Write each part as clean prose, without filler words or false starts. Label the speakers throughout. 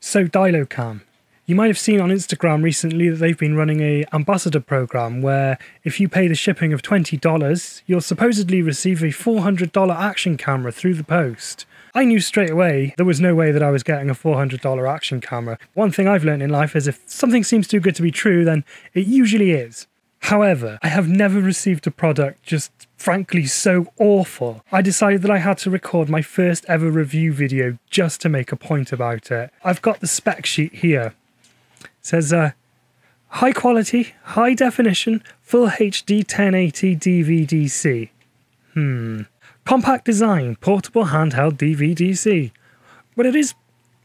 Speaker 1: So Dylocam. You might have seen on Instagram recently that they've been running an ambassador program where if you pay the shipping of $20, you'll supposedly receive a $400 action camera through the post. I knew straight away there was no way that I was getting a $400 action camera. One thing I've learned in life is if something seems too good to be true, then it usually is. However, I have never received a product just frankly so awful. I decided that I had to record my first ever review video just to make a point about it. I've got the spec sheet here. It says, high quality, high definition, full HD 1080 DVD-C. Compact design, portable handheld DVD-C. Well, it is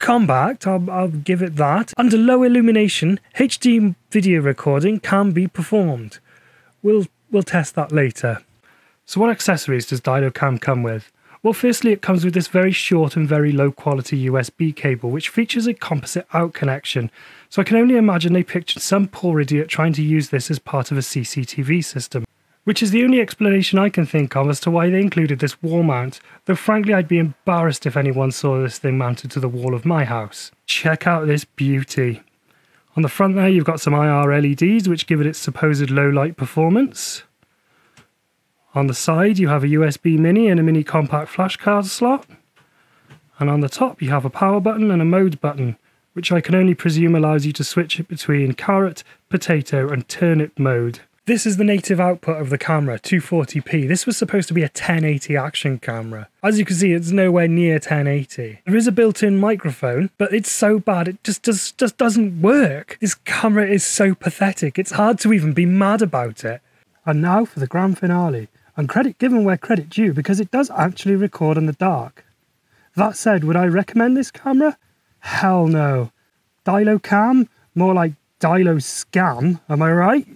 Speaker 1: compact, I'll give it that. Under low illumination, HD video recording can be performed. We'll test that later. So what accessories does Dylocam come with? Well, firstly, it comes with this very short and very low quality USB cable, which features a composite out connection. So I can only imagine they pictured some poor idiot trying to use this as part of a CCTV system. Which is the only explanation I can think of as to why they included this wall mount, though frankly I'd be embarrassed if anyone saw this thing mounted to the wall of my house. Check out this beauty. On the front there you've got some IR LEDs which give it its supposed low light performance. On the side you have a USB mini and a mini compact flash card slot. And on the top you have a power button and a mode button, which I can only presume allows you to switch it between carrot, potato and turnip mode. This is the native output of the camera, 240p. This was supposed to be a 1080 action camera. As you can see, it's nowhere near 1080. There is a built-in microphone, but it's so bad it just doesn't work. This camera is so pathetic. It's hard to even be mad about it. And now for the grand finale. And credit given where credit due, because it does actually record in the dark. That said, would I recommend this camera? Hell no. Dylocam? More like Dyloscam, am I right?